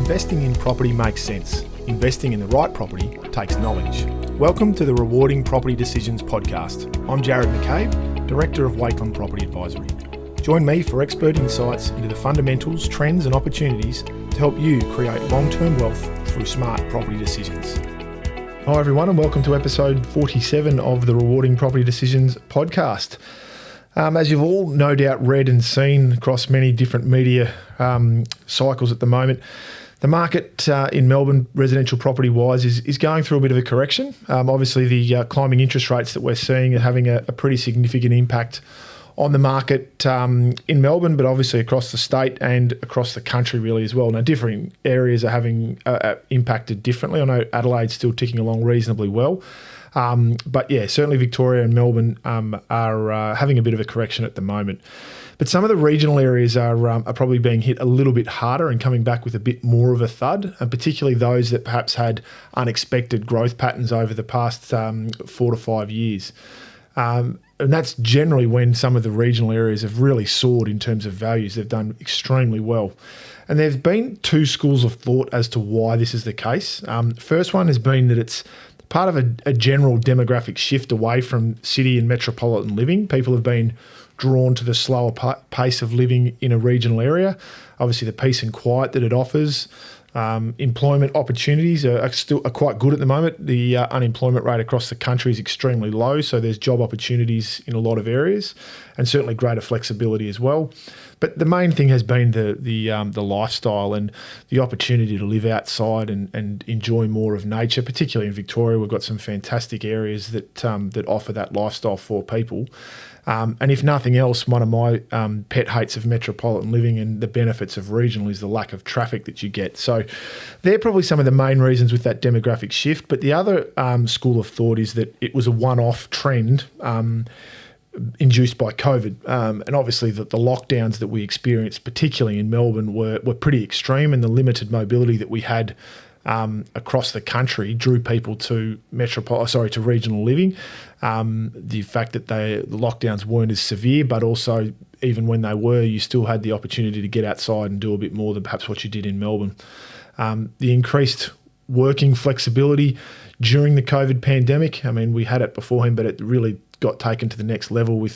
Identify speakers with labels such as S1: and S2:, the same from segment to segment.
S1: investing in property makes sense. Investing in the right property takes knowledge. Welcome to the Rewarding Property Decisions podcast. I'm Jared McCabe, Director of Wakeland Property Advisory. Join me for expert insights into the fundamentals, trends and opportunities to help you create long-term wealth through smart property decisions. Hi everyone, and welcome to episode 47 of the Rewarding Property Decisions podcast. As you've all no doubt read and seen across many different media cycles at the moment, the market in Melbourne, residential property-wise, is going through a bit of a correction. Obviously, the climbing interest rates that we're seeing are having a pretty significant impact on the market in Melbourne, but obviously across the state and across the country really as well. Now, different areas are having impacted differently. I know Adelaide's still ticking along reasonably well. But yeah, certainly Victoria and Melbourne are having a bit of a correction at the moment. But some of the regional areas are probably being hit a little bit harder and coming back with a bit more of a thud, and particularly those that perhaps had unexpected growth patterns over the past 4 to 5 years. And that's generally when some of the regional areas have really soared in terms of values. They've done extremely well. And there's been two schools of thought as to why this is the case. First one has been that it's part of a general demographic shift away from city and metropolitan living. People have been drawn to the slower pace of living in a regional area. Obviously, the peace and quiet that it offers. Employment opportunities are quite good at the moment. The unemployment rate across the country is extremely low, so there's job opportunities in a lot of areas, and certainly greater flexibility as well. But the main thing has been the lifestyle and the opportunity to live outside and enjoy more of nature. Particularly in Victoria, we've got some fantastic areas that offer that lifestyle for people. And if nothing else, one of my pet hates of metropolitan living and the benefits of regional is the lack of traffic that you get. So they're probably some of the main reasons with that demographic shift. But the other school of thought is that it was a one-off trend induced by COVID. And obviously the lockdowns that we experienced, particularly in Melbourne, were pretty extreme, and the limited mobility that we had across the country drew people to regional living. The fact that the lockdowns weren't as severe, but also even when they were, you still had the opportunity to get outside and do a bit more than perhaps what you did in Melbourne. The increased working flexibility during the COVID pandemic, I mean, we had it beforehand, but it really got taken to the next level with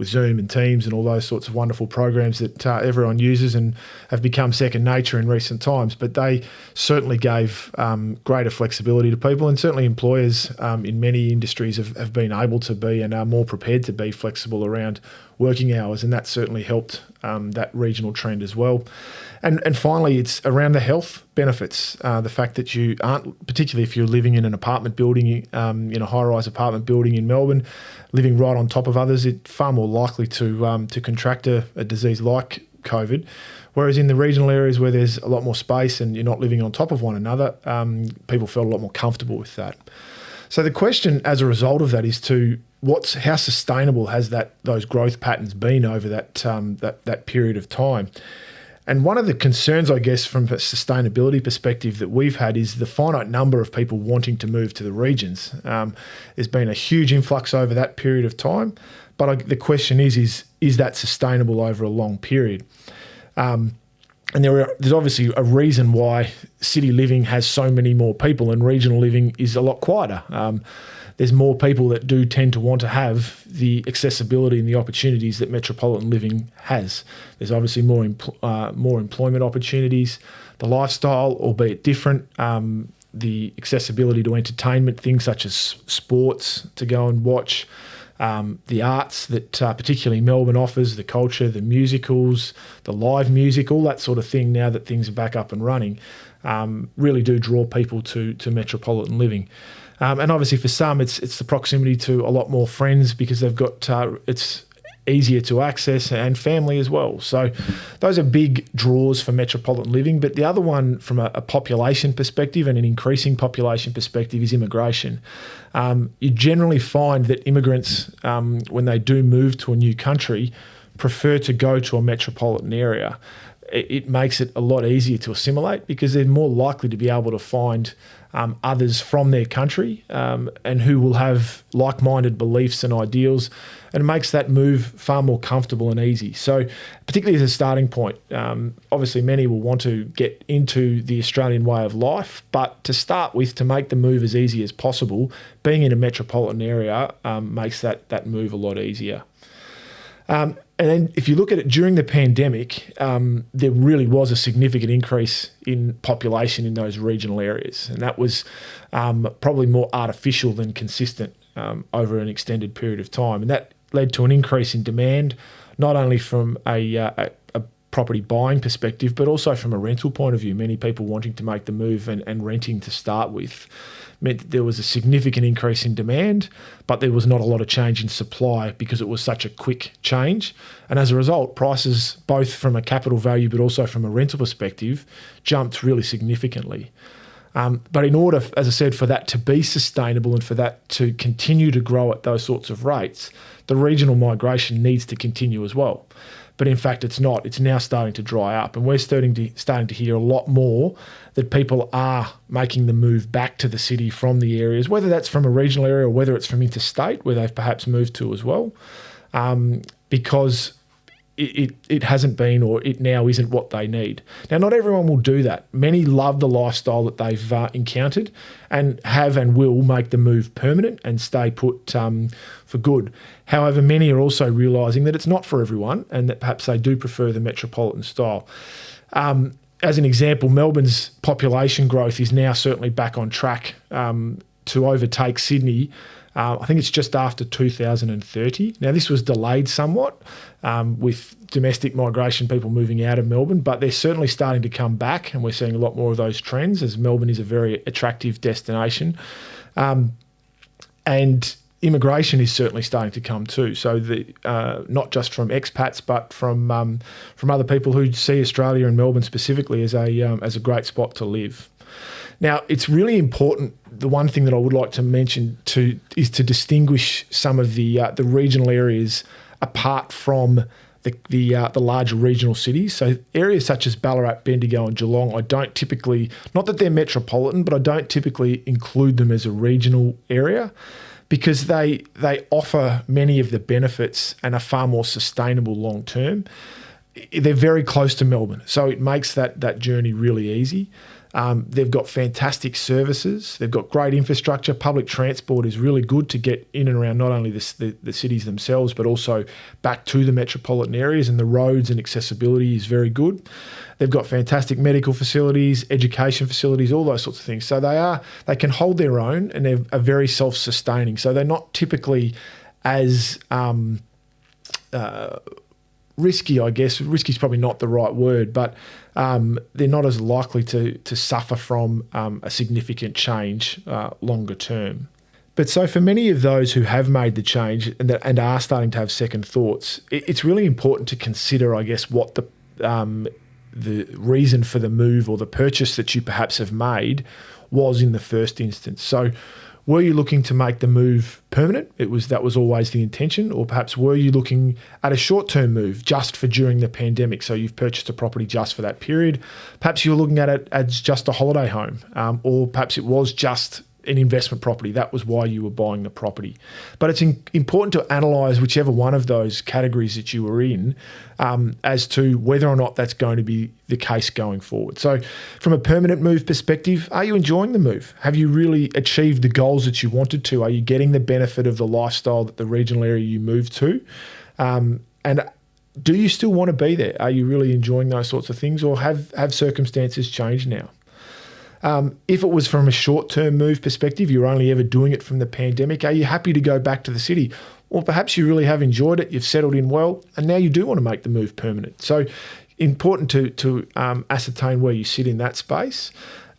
S1: Zoom and Teams and all those sorts of wonderful programs that everyone uses and have become second nature in recent times. But they certainly gave greater flexibility to people, and certainly employers in many industries have been able to be and are more prepared to be flexible around working hours, and that certainly helped that regional trend as well. And finally, it's around the health benefits. The fact that you aren't, particularly if you're living in an apartment building, in a high-rise apartment building in Melbourne, living right on top of others, it's far more likely to contract a disease like COVID. Whereas in the regional areas where there's a lot more space and you're not living on top of one another, people felt a lot more comfortable with that. So the question as a result of that is how sustainable has those growth patterns been over that period of time? And one of the concerns, I guess, from a sustainability perspective that we've had is the finite number of people wanting to move to the regions. There's been a huge influx over that period of time, but the question is that sustainable over a long period? And there's obviously a reason why city living has so many more people and regional living is a lot quieter. There's more people that do tend to want to have the accessibility and the opportunities that metropolitan living has. There's obviously more employment opportunities, the lifestyle, albeit different, the accessibility to entertainment, things such as sports to go and watch, the arts that particularly Melbourne offers, the culture, the musicals, the live music, all that sort of thing now that things are back up and running, really do draw people to metropolitan living. And obviously for some, it's the proximity to a lot more friends because they've got it's easier to access, and family as well. So those are big draws for metropolitan living. But the other one from a population perspective and an increasing population perspective is immigration. You generally find that immigrants, when they do move to a new country, prefer to go to a metropolitan area. it makes it a lot easier to assimilate because they're more likely to be able to find others from their country and who will have like-minded beliefs and ideals, and it makes that move far more comfortable and easy. So particularly as a starting point, obviously many will want to get into the Australian way of life, but to start with, to make the move as easy as possible, being in a metropolitan area makes that move a lot easier. And then if you look at it during the pandemic, there really was a significant increase in population in those regional areas. And that was probably more artificial than consistent over an extended period of time. And that led to an increase in demand, not only from a property buying perspective, but also from a rental point of view. Many people wanting to make the move and renting to start with meant that there was a significant increase in demand, but there was not a lot of change in supply because it was such a quick change. And as a result, prices, both from a capital value but also from a rental perspective, jumped really significantly. But in order, as I said, for that to be sustainable and for that to continue to grow at those sorts of rates, the regional migration needs to continue as well. But in fact, it's not. It's now starting to dry up. And we're starting to hear a lot more that people are making the move back to the city from the areas, whether that's from a regional area or whether it's from interstate, where they've perhaps moved to as well, because it hasn't been, or it now isn't what they need. Now, not everyone will do that. Many love the lifestyle that they've encountered and have and will make the move permanent and stay put for good. However, many are also realising that it's not for everyone and that perhaps they do prefer the metropolitan style. As an example, Melbourne's population growth is now certainly back on track to overtake Sydney. I think it's just after 2030. Now, this was delayed somewhat with domestic migration, people moving out of Melbourne, but they're certainly starting to come back, and we're seeing a lot more of those trends as Melbourne is a very attractive destination. And immigration is certainly starting to come too. So not just from expats, but from other people who see Australia and Melbourne specifically as a great spot to live. Now, it's really important. The one thing that I would like to mention is to distinguish some of the regional areas apart from the larger regional cities. So areas such as Ballarat, Bendigo and Geelong, I don't typically, not that they're metropolitan, but I don't typically include them as a regional area because they offer many of the benefits and are far more sustainable long term. They're very close to Melbourne, so it makes that journey really easy. They've got fantastic services. They've got great infrastructure. Public transport is really good to get in and around not only the cities themselves, but also back to the metropolitan areas, and the roads and accessibility is very good. They've got fantastic medical facilities, education facilities, all those sorts of things. So they can hold their own, and they're very self-sustaining. So they're not typically as risky, I guess. Risky is probably not the right word, but they're not as likely to suffer from a significant change longer term. But so for many of those who have made the change and are starting to have second thoughts, it's really important to consider, I guess, what the reason for the move or the purchase that you perhaps have made was in the first instance. So were you looking to make the move permanent? That was always the intention, or perhaps were you looking at a short-term move just for during the pandemic? So you've purchased a property just for that period. Perhaps you were looking at it as just a holiday home, or perhaps it was just an investment property. That was why you were buying the property. But it's important to analyse whichever one of those categories that you were in as to whether or not that's going to be the case going forward. So from a permanent move perspective, are you enjoying the move? Have you really achieved the goals that you wanted to? Are you getting the benefit of the lifestyle that the regional area you moved to? And do you still want to be there? Are you really enjoying those sorts of things, or have circumstances changed now? If it was from a short-term move perspective, you're only ever doing it from the pandemic, are you happy to go back to the city? Or perhaps you really have enjoyed it, you've settled in well, and now you do want to make the move permanent. So important to ascertain where you sit in that space,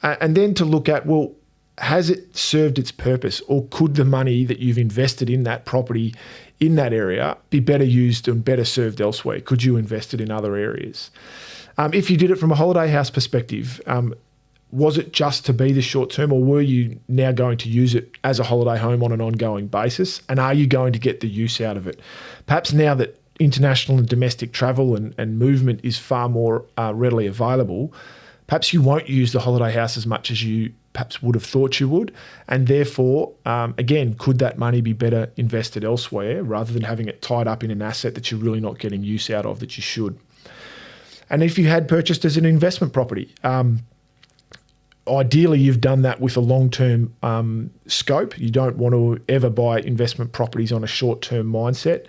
S1: and then to look at, well, has it served its purpose, or could the money that you've invested in that property in that area be better used and better served elsewhere? Could you invest it in other areas? If you did it from a holiday house perspective, was it just to be the short term, or were you now going to use it as a holiday home on an ongoing basis? And are you going to get the use out of it? Perhaps now that international and domestic travel and movement is far more readily available, perhaps you won't use the holiday house as much as you perhaps would have thought you would. And therefore, again, could that money be better invested elsewhere rather than having it tied up in an asset that you're really not getting use out of that you should? And if you had purchased as an investment property, ideally you've done that with a long-term scope. You don't want to ever buy investment properties on a short-term mindset.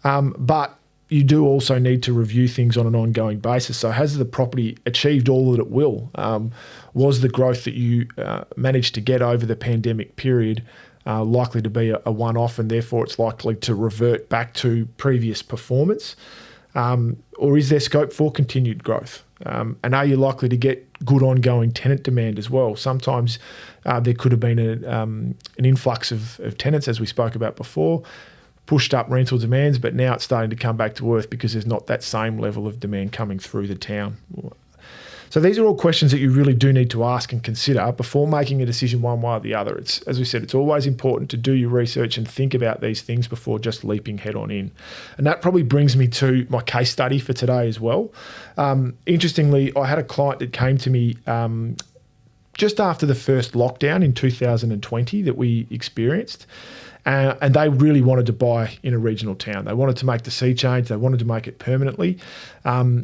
S1: But you do also need to review things on an ongoing basis. So has the property achieved all that it will? Was the growth that you managed to get over the pandemic period likely to be a one-off, and therefore it's likely to revert back to previous performance? Or is there scope for continued growth? And are you likely to get good ongoing tenant demand as well? Sometimes there could have been an influx of tenants, as we spoke about before, pushed up rental demands, but now it's starting to come back to earth because there's not that same level of demand coming through the town. So these are all questions that you really do need to ask and consider before making a decision one way or the other. It's, as we said, it's always important to do your research and think about these things before just leaping head on in. And that probably brings me to my case study for today as well. Interestingly, I had a client that came to me just after the first lockdown in 2020 that we experienced. And they really wanted to buy in a regional town. They wanted to make the sea change. They wanted to make it permanently.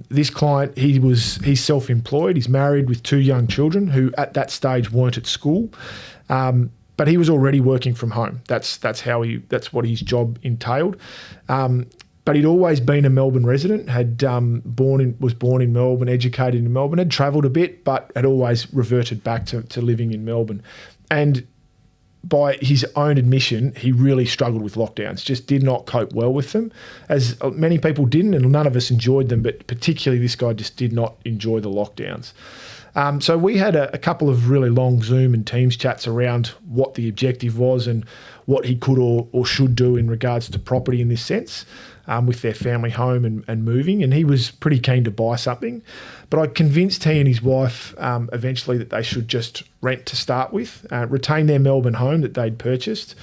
S1: This client, he's self-employed. He's married with 2 young children who at that stage weren't at school. But he was already working from home. That's what his job entailed. But he'd always been a Melbourne resident, was born in Melbourne, educated in Melbourne, had travelled a bit, but had always reverted back to living in Melbourne. And by his own admission, he really struggled with lockdowns, just did not cope well with them, as many people didn't, and none of us enjoyed them, but particularly this guy just did not enjoy the lockdowns. So we had a couple of really long Zoom and Teams chats around what the objective was and what he could or should do in regards to property in this sense, with their family home and moving. And he was pretty keen to buy something. But I convinced he and his wife eventually that they should just rent to start with, retain their Melbourne home that they'd purchased,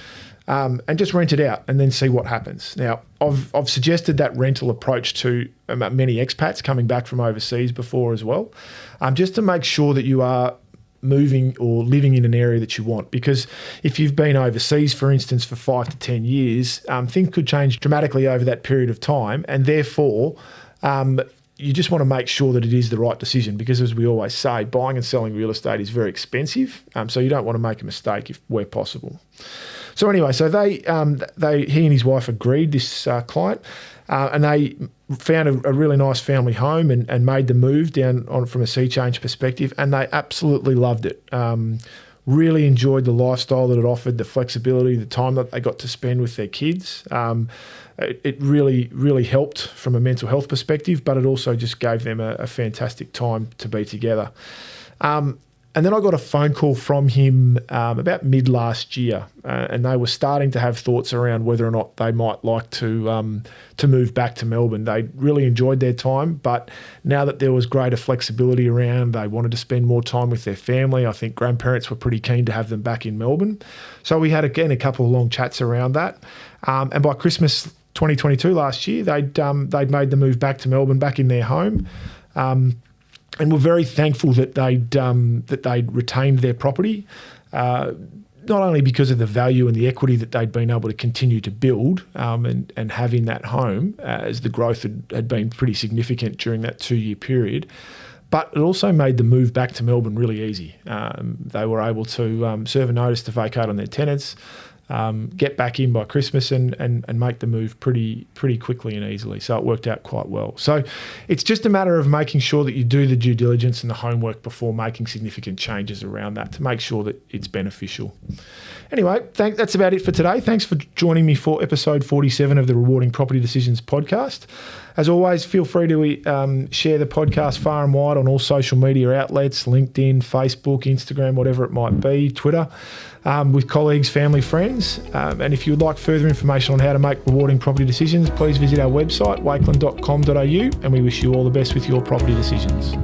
S1: and just rent it out and then see what happens. Now, I've suggested that rental approach to many expats coming back from overseas before as well, just to make sure that you are moving or living in an area that you want. Because if you've been overseas, for instance, for 5 to 10 years, things could change dramatically over that period of time. And therefore, you just want to make sure that it is the right decision, because as we always say, buying and selling real estate is very expensive. So you don't want to make a mistake where possible. So anyway, so he and his wife agreed, this client, and they found a really nice family home and made the move down on from a sea change perspective, and they absolutely loved it. Really enjoyed the lifestyle that it offered, the flexibility, the time that they got to spend with their kids. It really, really helped from a mental health perspective, but it also just gave them a fantastic time to be together. And then I got a phone call from him about mid last year, and they were starting to have thoughts around whether or not they might like to move back to Melbourne. They really enjoyed their time, but now that there was greater flexibility around, they wanted to spend more time with their family. I think grandparents were pretty keen to have them back in Melbourne. So we had, again, a couple of long chats around that. And by Christmas 2022 last year, they'd made the move back to Melbourne, back in their home. And we're very thankful that they'd retained their property, not only because of the value and the equity that they'd been able to continue to build and have in that home, as the growth had been pretty significant during that 2-year period, but it also made the move back to Melbourne really easy. They were able to serve a notice to vacate on their tenants, get back in by Christmas and make the move pretty quickly and easily. So it worked out quite well. So it's just a matter of making sure that you do the due diligence and the homework before making significant changes around that to make sure that it's beneficial. Anyway, that's about it for today. Thanks for joining me for episode 47 of the Rewarding Property Decisions podcast. As always, feel free to share the podcast far and wide on all social media outlets, LinkedIn, Facebook, Instagram, whatever it might be, Twitter, with colleagues, family, friends. And if you would like further information on how to make rewarding property decisions, please visit our website, wakeland.com.au, and we wish you all the best with your property decisions.